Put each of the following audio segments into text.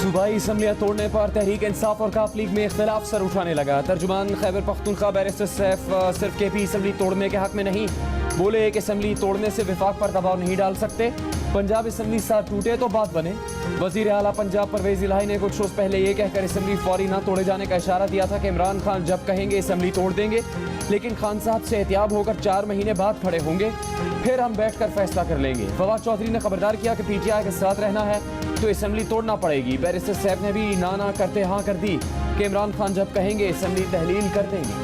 सूबाई असम्बलियाँ तोड़ने पर तहरीक इंसाफ और काफ लीग में इख्तलाफ सर उठाने लगा। तर्जुमान खैबर पख्तूनख्वा बैरिस्टर सैफ सिर्फ KP असम्बली तोड़ने के हक में नहीं, बोले एक असम्बली तोड़ने से विफाक पर दबाव नहीं डाल सकते। पंजाब असम्बली साथ टूटे तो बात बने। वजीर आला पंजाब परवेज इलाही ने कुछ रोज पहले ये कहकर असम्बली फौरी ना तोड़े जाने का इशारा दिया था कि इमरान खान जब कहेंगे असम्बली तोड़ देंगे, लेकिन खान साहब से एहतियाब होकर 4 महीने बाद खड़े होंगे, फिर हम बैठकर फैसला कर लेंगे। फवाद चौधरी ने खबरदार किया कि PTI के साथ रहना है तो असम्बली तोड़ना पड़ेगी। बैरिस्टर साहब ने भी ना करते हाँ कर दी कि इमरान खान जब कहेंगे असम्बली तहलील कर देंगे।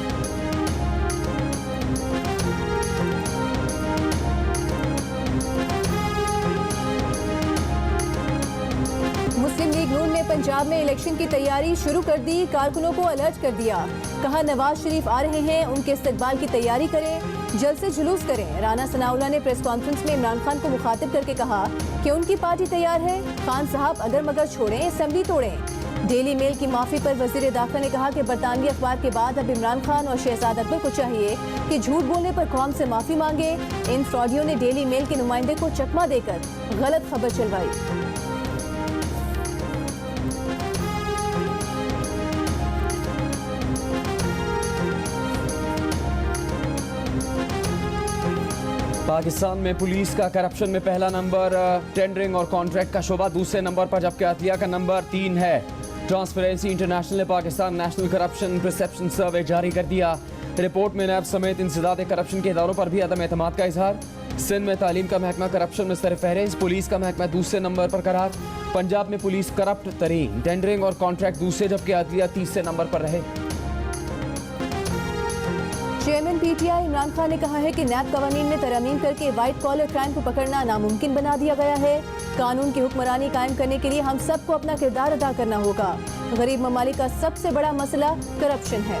मुस्लिम लीग नून ने पंजाब में इलेक्शन की तैयारी शुरू कर दी, कारकुनों को अलर्ट कर दिया। कहा नवाज शरीफ आ रहे हैं, उनके इस्तकबाल की तैयारी करें, जल्द से जुलूस करें। राना सनाउल्लाह ने प्रेस कॉन्फ्रेंस में इमरान खान को मुखातिब करके कहा कि उनकी पार्टी तैयार है, खान साहब अगर मगर छोड़ें, असम्बली तोड़ें। डेली मेल की माफी पर वजीर दाखिला ने कहा कि बरतानवी अखबार के बाद अब इमरान खान और शहजाद अकबर को चाहिए कि झूठ बोलने पर कौम से माफी मांगे। इन फ्रॉडियों ने डेली मेल के नुमाइंदे को चकमा देकर गलत खबर चलवाई। पाकिस्तान में पुलिस का करप्शन में पहला नंबर टेंडरिंग और कॉन्ट्रैक्ट का शोबा, दूसरे नंबर पर जबकि अदलिया का नंबर 3 है। ट्रांसपेरेंसी इंटरनेशनल ने पाकिस्तान नेशनल करप्शन परसेप्शन सर्वे जारी कर दिया। रिपोर्ट में नैब समेत इंसदाद करप्शन के इदारों पर भी अदम एतमाद का इजहार। सिंध में तालीम का महकमा करप्शन में सर फहरिस्त, पुलिस का महकमा दूसरे नंबर पर करार। पंजाब में पुलिस करप्ट तरीन, टेंडरिंग और कॉन्ट्रैक्ट दूसरे जबकि अदलिया तीसरे नंबर पर रहे। चेयरमैन PTI इमरान खान ने कहा है कि नैब कवानीन में तरमीम करके वाइट कॉलर क्राइम को पकड़ना नामुमकिन बना दिया गया है। कानून की हुक्मरानी कायम करने के लिए हम सबको अपना किरदार अदा करना होगा। गरीब ममालिक का सबसे बड़ा मसला करप्शन है।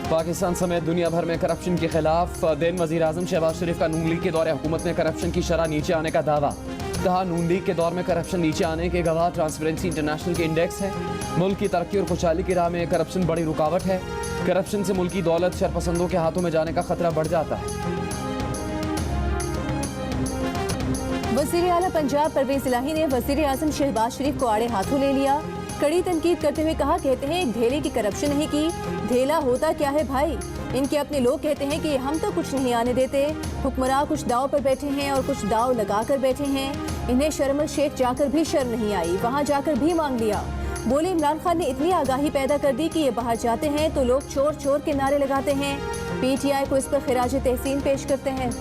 पाकिस्तान समेत दुनिया भर में करप्शन के खिलाफ दिन वजीर आजम शहबाज शरीफ का नून लीग के दौरे हुकूमत में करप्शन की शरह नीचे आने का दावा। कहा नून लीग के दौर में करप्शन नीचे आने के गवाह ट्रांसपेरेंसी इंटरनेशनल के इंडेक्स है। मुल्क की तरक्की और खुशहाली की राह में करप्शन बड़ी रुकावट है। करप्शन से मुल्क की दौलत शरपसंदों के हाथों में जाने का खतरा बढ़ जाता है। वजीर आला पंजाब परवेज इलाही ने वजीर आजम शहबाज शरीफ को आड़े हाथों ले लिया। कड़ी तनकीद करते हुए कहा, कहते हैं एक ढेले की करप्शन नहीं की, ढेला होता क्या है भाई। इनके अपने लोग कहते हैं कि हम तो कुछ नहीं आने देते। हुक्मरान कुछ दाव पर बैठे हैं और कुछ दाव लगा कर बैठे हैं। इन्हें शर्म अल शेख जाकर भी शर्म नहीं आई, वहाँ जाकर भी मांग लिया। बोले इमरान खान ने इतनी आगाही पैदा कर दी कि ये बाहर जाते हैं तो लोग चोर चोर के नारे लगाते हैं। PTI को इस पर खिराज तहसीन पेश करते हैं।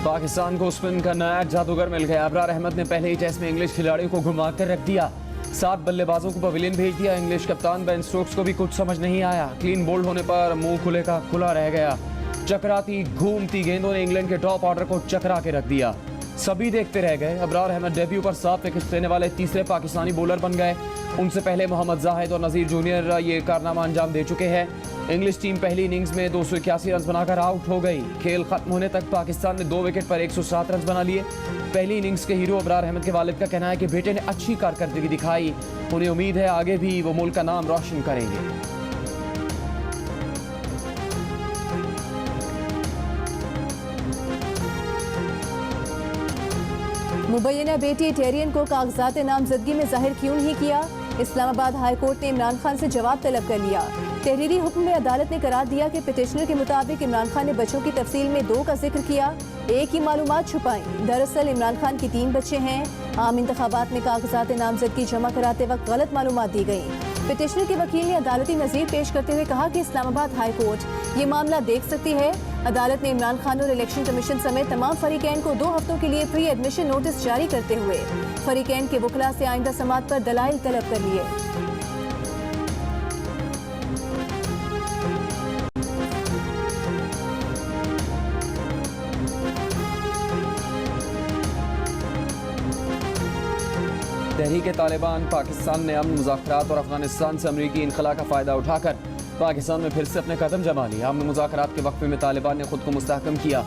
पाकिस्तान को स्पिन का नया जादूगर मिल गया। अबरार अहमद ने पहले ही टेस्ट में इंग्लिश खिलाड़ियों को घुमा कर रख दिया। 7 बल्लेबाजों को पवेलियन भेज दिया। इंग्लिश कप्तान बेन स्टोक्स को भी कुछ समझ नहीं आया। क्लीन बोल्ड होने पर मुंह खुले का खुला रह गया। चकराती घूमती गेंदों ने इंग्लैंड के टॉप ऑर्डर को चकरा के रख दिया। सभी देखते रह गए। अबरार अहमद डेब्यू पर 7 विकेट लेने वाले तीसरे पाकिस्तानी बॉलर बन गए। उनसे पहले मोहम्मद जाहिद और नजीर जूनियर ये कारनामा अंजाम दे चुके हैं। इंग्लिश टीम पहली इनिंग्स में 281 रन बनाकर आउट हो गई। खेल खत्म होने तक पाकिस्तान ने 2 विकेट पर 107 रन बना लिए। पहली इनिंग्स के हीरो अबरार अहमद के वालिद का कहना है कि बेटे ने अच्छी कारकर्दगी दिखाई, उन्हें उम्मीद है आगे भी वो मुल्क का नाम रोशन करेंगे। मुबैना बेटी टेरियन को कागजात नामजदगी में जाहिर क्यों नहीं किया। इस्लामाबाद हाई कोर्ट ने इमरान खान से जवाब तलब कर लिया। तहरीरी हुक्म में अदालत ने करार दिया कि पिटिशनर के मुताबिक इमरान खान ने बच्चों की तफसील में 2 का जिक्र किया, एक ही मालूमात छुपाई। दरअसल इमरान खान की 3 बच्चे हैं। आम इंतखाबात में कागजात नामजदगी जमा कराते वक्त गलत मालूमात दी गई। पिटिशनर के वकील ने अदालती नज़ीर पेश करते हुए कहा कि इस्लामाबाद हाई कोर्ट ये मामला देख सकती है। अदालत ने इमरान खान और इलेक्शन कमीशन समेत तमाम फरीकैन को 2 हफ्तों के लिए प्री एडमिशन नोटिस जारी करते हुए फरीकैन के वकला से आइंदा समात पर दलाइल तलब कर लिए। तहरीक तालिबान पाकिस्तान ने अमन मुज़ाकरात और अफगानिस्तान से अमरीकी इनखला का फ़ायदा उठाकर पाकिस्तान में फिर से अपने कदम जमा लिए। अमन मुज़ाकरात के वक्फे में तालिबान ने खुद को मुस्तहकम किया।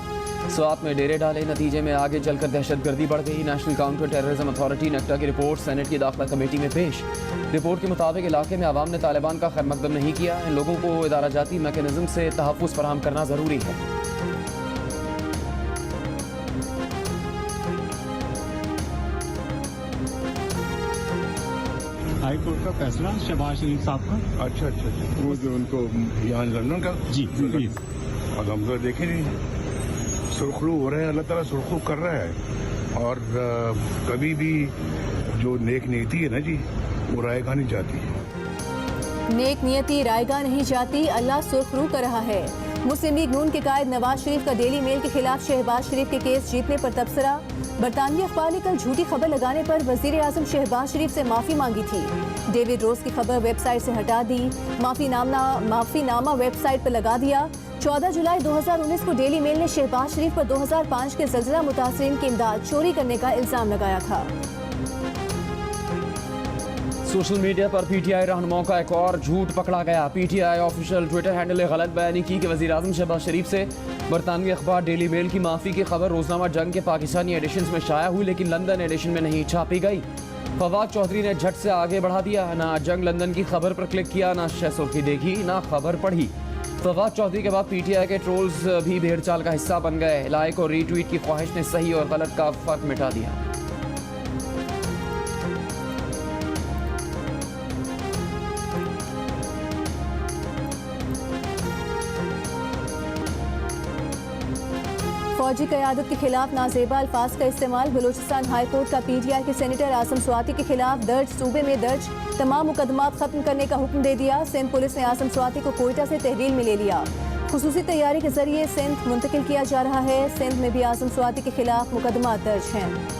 स्वात में डेरे डाले, नतीजे में आगे चलकर दहशतगर्दी बढ़ गई। National counter terrorism authority NACTA की रिपोर्ट सेनेट की दाखिला कमेटी में पेश। रिपोर्ट के मुताबिक इलाके में आवाम ने तालिबान का खैर मकदम नहीं किया। इन लोगों को इदारा जाती मैकेनिज्म से तहफ़्फ़ुज़ फराहम करना ज़रूरी है। हाई कोर्ट का फैसला शहबाज शरीफ साहब का। अच्छा, वो जो उनको यहाँ लंदन का जी प्लीज। और हम तो देखे नहीं, सुरखरू हो रहे हैं, अल्लाह ताला सुरखरू कर रहा है। और कभी भी जो नेक नीति है ना जी, वो रायगा नहीं जाती। नेक नियति रायगा नहीं जाती, अल्लाह सुरखरू कर रहा है। मुस्लिम लीग नून के कायद नवाज शरीफ का डेली मेल के खिलाफ शहबाज शरीफ के केस जीतने पर तबसरा। बरतानवी अखबार ने कल झूठी खबर लगाने पर वजीर आजम शहबाज शरीफ से माफी मांगी थी। डेविड रोज की खबर वेबसाइट से हटा दी, माफीनामा वेबसाइट पर लगा दिया। 14 जुलाई 2019 को डेली मेल ने शहबाज शरीफ पर 2005 के ज़लज़ला मुतासरीन की इमदाद चोरी करने का इल्जाम लगाया था। सोशल मीडिया पर पीटीआई रहनुमाओं का एक और झूठ पकड़ा गया। पीटीआई ऑफिशियल ट्विटर हैंडल ने गलत बयानी की कि वज़ीर आज़म शहबाज शरीफ से बरतानवी अखबार डेली मेल की माफ़ी की खबर रोजनामा जंग के पाकिस्तानी एडिशंस में शाया हुई, लेकिन लंदन एडिशन में नहीं छापी गई। फवाद चौधरी ने झट से आगे बढ़ा दिया, ना जंग लंदन की खबर पर क्लिक किया, ना शह सुर्खी देखी, ना खबर पढ़ी। फवाद चौधरी के बाद पीटीआई के ट्रोल्स भी भेड़ चाल का हिस्सा बन गए। लाइक और रीट्वीट की ख्वाहिश ने सही और गलत का फर्क मिटा दिया। फौजी क़यादत के खिलाफ नाजेबा अल्फाज का इस्तेमाल। बलूचिस्तान हाई कोर्ट का पीटीआई के सेनेटर आसम स्वाति के खिलाफ सूबे में दर्ज तमाम मुकदमात खत्म करने का हुक्म दे दिया। सिंध पुलिस ने आसम स्वाति को कोयटा से तहरील में ले लिया। खुसूसी तैयारी के जरिए सिंध मुंतकिल किया जा रहा है। सिंध में भी आसम स्वाति के खिलाफ मुकदमात दर्ज हैं।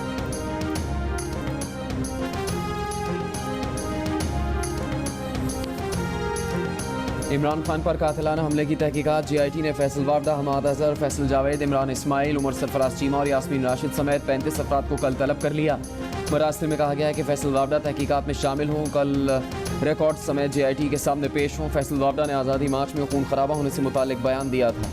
इमरान खान पर कातिलाना हमले की तहकीकात। जीआईटी ने फैसल वावडा, हमाद अजहर, फैसल जावेद, इमरान इस्माइल, उमर सरफराज चीमा और यास्मीन राशिद समेत 35 अफराद को कल तलब कर लिया। मरासिल में कहा गया है कि फैसल वावडा तहकीकात में शामिल हों, कल रिकॉर्ड समेत जीआईटी के सामने पेश हों। फैसल वावडा ने आज़ादी मार्च में खून खराबा होने से मुतालिक बयान दिया था।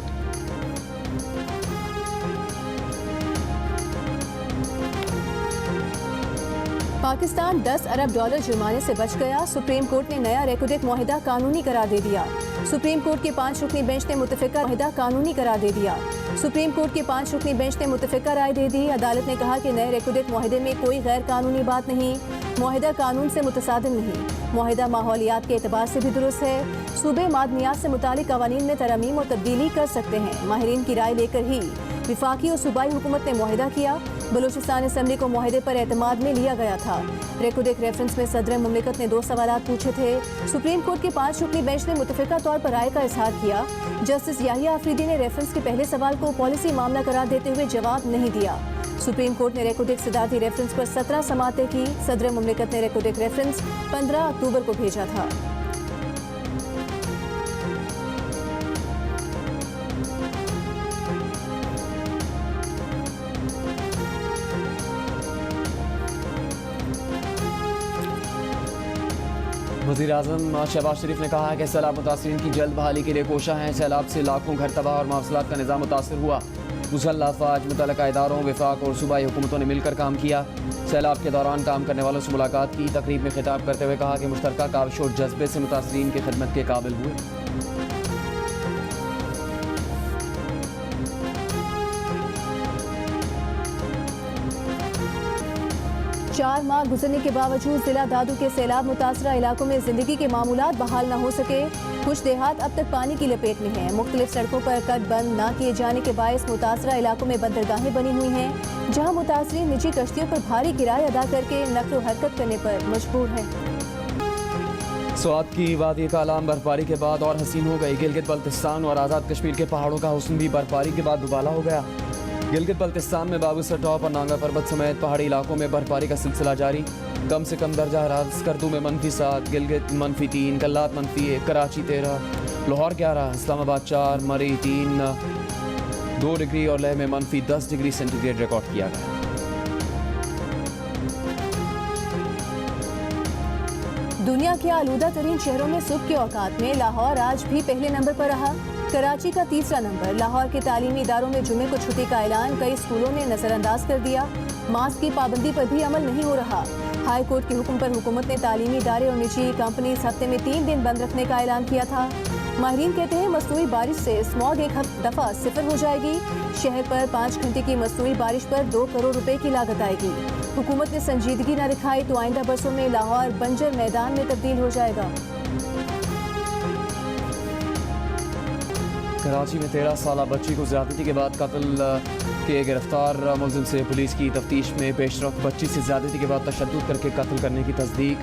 पाकिस्तान 10 अरब डॉलर जुर्माने से बच गया। सुप्रीम कोर्ट ने नया रेकोडेक मुआहिदा कानूनी करार दे दिया। सुप्रीम कोर्ट के 5 रुकनी बेंच ने मुतफ़िका मुआहिदा कानूनी करार दे दिया। सुप्रीम कोर्ट के 5 रुकनी बेंच ने मुतफ़िका राय दे दी। अदालत ने कहा कि नए रेकोडेक मुआहिदे में कोई गैर कानूनी बात नहीं, मुआहिदा कानून से मुतसादिम नहीं, मुआहिदा माहौलियात के एतबार से भी दुरुस्त है। सूबे मादनियात से मुतालिक कवानीन में तरमीम और तब्दीली कर सकते हैं। माहिरीन की राय लेकर ही विफाकी और सूबाई हुकूमत ने मुआहिदा किया। बलूचिस्तान असम्बली को मुआहिदे पर एतमाद में लिया गया था। रेकोडेक रेफरेंस में सदर मुमलिकत ने 2 सवालात पूछे थे। सुप्रीम कोर्ट के 5 रुकनी बेंच ने मुतफ़िका तौर पर राय का इजहार किया। जस्टिस याहिया अफरीदी ने रेफरेंस के पहले सवाल को पॉलिसी मामला करार देते हुए जवाब नहीं दिया। सुप्रीम कोर्ट ने रेकोडेक सदारती रेफरेंस पर 17 समातें की। सदर मुमलिकत ने रेकोडेक रेफरेंस 15 अक्टूबर को भेजा था। वज़ीर आज़म शहबाज शरीफ ने कहा है कि सैलाब मुतासरीन की जल्द बहाली के लिए कोशा है। सैलाब से लाखों घर तबाह और मवासलात का निज़ाम मुतासर हुआ। मुसल्लह अफ़वाज, मुतल्लिक़ा इदारों, वफाक और सूबाई हुकूमतों ने मिलकर काम किया। सैलाब के दौरान काम करने वालों से मुलाकात की। तकरीब में खिताब करते हुए कहा कि मुश्तरका काविश और जज्बे से मुतासरीन की खिदमत के काबिल हुए। 4 माह गुजरने के बावजूद जिला दादू के सैलाब मुतासरा इलाकों में जिंदगी के मामूलात बहाल न हो सके। कुछ देहात अब तक पानी की लपेट में हैं। मुख्तलिफ सड़कों पर कट बंद न किए जाने के बायस मुतासरा इलाकों में बंदरगाहें बनी हुई हैं, जहां मुतासरीन निजी कश्तियों पर भारी किराया अदा करके नक़ल हरकत करने पर मजबूर हैं। स्वात की वादी का आलाम बर्फबारी के बाद और हसीन हो गई। गिलगित बल्तिस्तान और आज़ाद कश्मीर के पहाड़ों का हुस्न भी बर्फबारी के बाद दुबाला हो गया। गिलगित बल्तिस्तान में बाबूसर टॉप और नांगा पर्वत समेत पहाड़ी इलाकों में बर्फबारी का सिलसिला जारी। कम से कम दर्जा हरारत स्कर्दू में -7, गिलगित -3, कल्लात -1, कराची 13, लाहौर 11, इस्लामाबाद 4, मरी 3, 2 डिग्री और लेह में -10 डिग्री सेंटीग्रेड रिकॉर्ड किया गया। दुनिया के आलूदा तरीन शहरों में सुबह के औकात में लाहौर आज भी पहले नंबर पर रहा। कराची का तीसरा नंबर। लाहौर के तालीमी इदारों में जुमे को छुट्टी का ऐलान कई स्कूलों ने नजरअंदाज कर दिया। मास्क की पाबंदी पर भी अमल नहीं हो रहा। हाई कोर्ट के हुक्म पर हुकूमत ने तालीमी इदारे और निजी कंपनीज हफ्ते में 3 दिन बंद रखने का ऐलान किया था। माहिरीन कहते हैं मसनूई बारिश से स्मॉग एक दफा सिफर हो जाएगी। शहर पर 5 घंटे की मसनूई बारिश पर 2 करोड़ रुपए की लागत आएगी। हुकूमत ने संजीदगी न दिखाई तो आइंदा बरसों में लाहौर बंजर मैदान में तब्दील हो जाएगा। कराची में 13 साला बच्ची को ज्यादती के बाद कत्ल के गिरफ्तार मुलजिम से पुलिस की तफ्तीश में पेशरफ्त। बच्ची से ज्यादती के बाद तशद्दुद करके कत्ल करने की तस्दीक।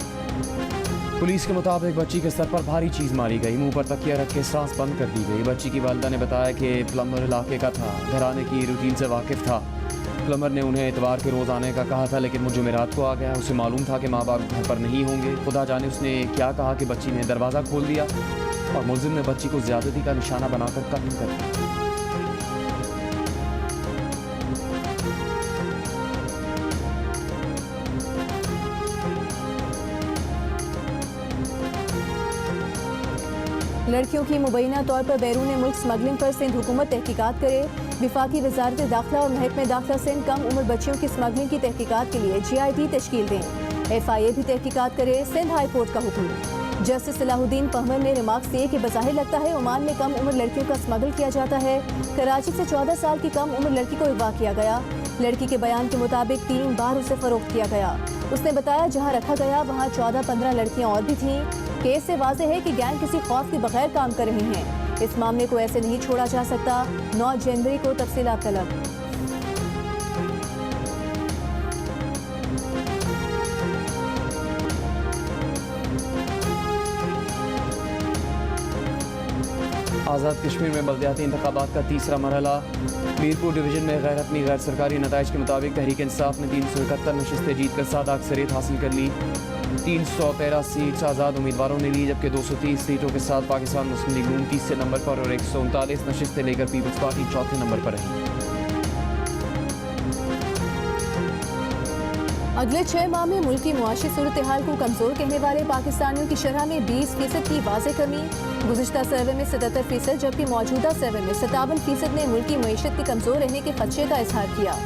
पुलिस के मुताबिक बच्ची के सर पर भारी चीज़ मारी गई, मुंह पर तकिया रख के सांस बंद कर दी गई। बच्ची की वालिदा ने बताया कि प्लम्बर इलाके का था, घराने की रूटीन से वाकिफ था। प्लम्बर ने उन्हें इतवार के रोज़ आने का कहा था, लेकिन वो जुमेरात को आ गया। उसे मालूम था कि माँ बाप घर पर नहीं होंगे। खुदा जाने उसने क्या कहा कि बच्ची ने दरवाज़ा खोल दिया और मुलजिम ने बच्ची को ज्यादती का निशाना बनाकर कत्ल कर दिया। लड़कियों की मुबैना तौर पर बैरून मुल्क स्मगलिंग पर सिंध हुकूमत तहकीकात करे। विफाकी वजारत दाखिला और महकमे दाखिला सिंध कम उम्र बच्चियों की स्मगलिंग की तहकीकात के लिए GIT तश्कील दें। FIA भी तहकीकात करे। सिंध हाई कोर्ट का हुक्म। जस्टिस सलाहुद्दीन पहमर ने रिमार्क्स दिए कि बज़ाहिर लगता है ओमान में कम उम्र लड़कियों का स्मगल किया जाता है। कराची से 14 साल की कम उम्र लड़की को अगवा किया गया। लड़की के बयान के मुताबिक 3 बार उसे फरोख्त किया गया। उसने बताया जहाँ रखा गया वहाँ 14-15 लड़कियाँ और भी थीं। केस से वाज़ेह है कि गैंग किसी खौफ के बगैर काम कर रहे हैं। इस मामले को ऐसे नहीं छोड़ा जा सकता। 9 जनवरी को तफसीलात तलब। आज़ाद कश्मीर में बल्दियाती इंतखाबात का तीसरा मरहला। मीरपुर डिवीजन में गैर अपनी गैर सरकारी नताइज के मुताबिक तहरीक इंसाफ ने 371 नशस्तें जीत कर सादा अक्सरियत हासिल कर ली। 313 सीट्स आज़ाद उम्मीदवारों ने ली, जबकि 230 सीटों के साथ पाकिस्तान मुस्लिम लीग नून तीसरे नंबर पर और 139 नशस्तें लेकर पीपल्स पार्टी चौथे नंबर पर रही। अगले 6 माह में मुल्क की मुआशी सूरत हाल को कमजोर कहने वाले पाकिस्तानियों की शरह में 20% की वाज़ेह कमी। गुज़िश्ता सर्वे में 77%, जबकि मौजूदा सर्वे में 57% ने मुल्क की मईशत के कमजोर रहने के खदशे का इजहार किया।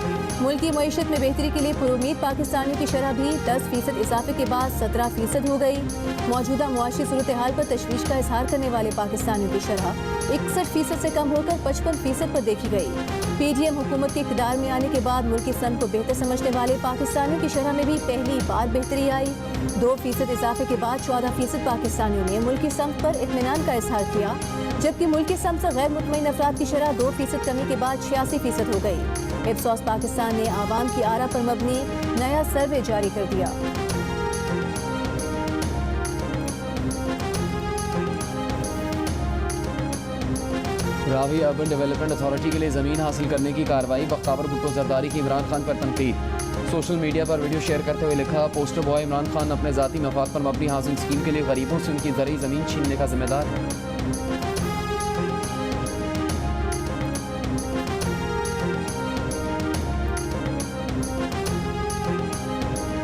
मुल्क की मईशत में बेहतरी के लिए पुरुमीद पाकिस्तानियों की शरह भी 10% इजाफे के बाद 17% हो गई। मौजूदा मुआशी सूरत हाल पर तशवीश का इजहार करने वाले पाकिस्तानियों की शरह 61% से कम होकर 55% पर देखी गई। PDM हुकूमत के इक़्तिदार में आने के बाद मुल्क की समत को बेहतर समझने वाले पाकिस्तानियों की शरह में भी पहली बार बेहतरी आई। 2% इजाफे के बाद 14% पाकिस्तानियों ने मुल्क की समत पर इत्मीनान का इजहार किया, जबकि मुल्क की समत से गैर मुतमईन अफराद की शरह 2% कमी के बाद 86% हो गई। इप्सॉस पाकिस्तान ने आवाम की आरा पर मबनी नया सर्वे जारी कर दिया। रावी अर्बन डेवलपमेंट अथॉरिटी के लिए ज़मीन हासिल करने की कार्रवाई। बख्तावर भुट्टो जरदारी की इमरान खान पर तनकीद। सोशल मीडिया पर वीडियो शेयर करते हुए लिखा, पोस्टर बॉय इमरान खान अपने ज़ाती मफाद पर मबनी हाउसिंग स्कीम के लिए गरीबों से उनकी ज़रूरी ज़मीन छीनने का जिम्मेदार है।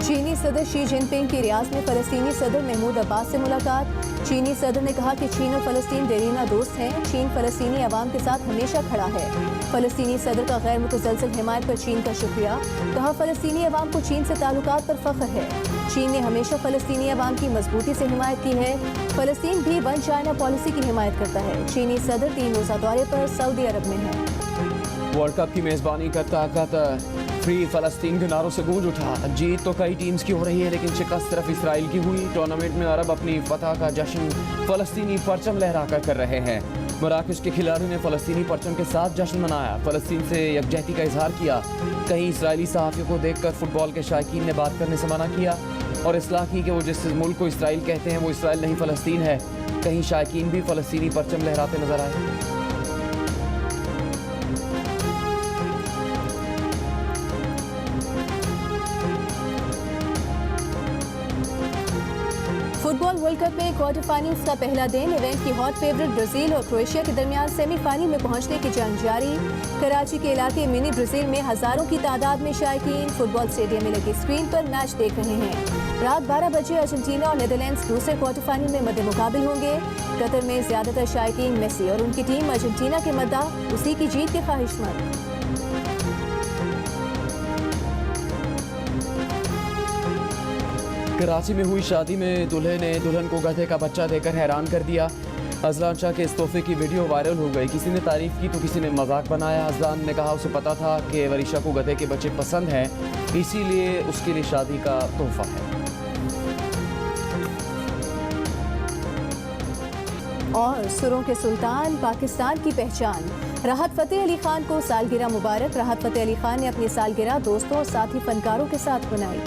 चीनी सदर शी जिनपिंग की रियाद में फ़लस्तीनी सदर महमूद अब्बास से मुलाकात। चीनी सदर ने कहा कि चीन और फ़लस्तीन देरीना दोस्त हैं। चीन फ़लस्तीनी अवाम के साथ हमेशा खड़ा है। फ़लस्तीनी सदर का गैर मुतसलसल हिमायत पर चीन का शुक्रिया। कहा फ़लस्तीनी अवाम को चीन से ताल्लुकात पर फ़ख्र है। चीन ने हमेशा फ़लस्तीनी अवाम की मजबूती से हिमायत की है। फ़लस्तीन भी वन चाइना पॉलिसी की हिमायत करता है। चीनी सदर 3 रोज़ा दौरे पर सऊदी अरब में है। वर्ल्ड कप की मेज़बानी करता कतर फ्री फ़लस्तीन के नारों से गूंज उठा। जीत तो कई टीम्स की हो रही है, लेकिन शिकस्त सिर्फ इसराइल की हुई। टूर्नामेंट में अरब अपनी फतह का जश्न फ़लस्तीनी परचम लहराकर कर रहे हैं। मराकश के खिलाड़ियों ने फ़लस्तीनी परचम के साथ जश्न मनाया, फ़लस्तीन से यकजहती का इजहार किया। कहीं इसराइली सहाफ़ियों को देखकर फुटबॉल के शायकीन ने बात करने से मना किया और इस्लाह की कि वो जिस मुल्क को इसराइल कहते हैं वो इसराइल नहीं फ़लस्तीन है। कहीं शायकीन भी फ़लस्तीनी परचम लहराते नजर आए। फुटबॉल वर्ल्ड कप में क्वार्टर फाइनल्स का पहला दिन। इवेंट की हॉट फेवरेट ब्राजील और क्रोएशिया के दरमियान सेमीफाइनल में पहुंचने की जंग जारी। कराची के इलाके मिनी ब्राजील में हजारों की तादाद में शायकीन फुटबॉल स्टेडियम में लगी स्क्रीन पर मैच देख रहे हैं। रात 12 बजे अर्जेंटीना और नीदरलैंड्स दूसरे क्वार्टर फाइनल में मद्दे मुकाबिल होंगे। कतर में ज्यादातर शायकीन मेसी और उनकी टीम अर्जेंटीना के मद्दा उसी की जीत के ख्वाहिशमंद। कराची में हुई शादी में दूल्हे ने दुल्हन को गधे का बच्चा देकर हैरान कर दिया। अजलान शाह के इस तोहफे की वीडियो वायरल हो गई। किसी ने तारीफ की तो किसी ने मजाक बनाया। अजलान ने कहा उसे पता था कि वरीशा को गधे के बच्चे पसंद हैं, इसीलिए उसके लिए शादी का तोहफा है। और सुरों के सुल्तान पाकिस्तान की पहचान। राहत फतेह अली खान को सालगिरह मुबारक। राहत फतेह अली खान ने अपनी सालगिरह दोस्तों और साथी फनकारों के साथ मनाई।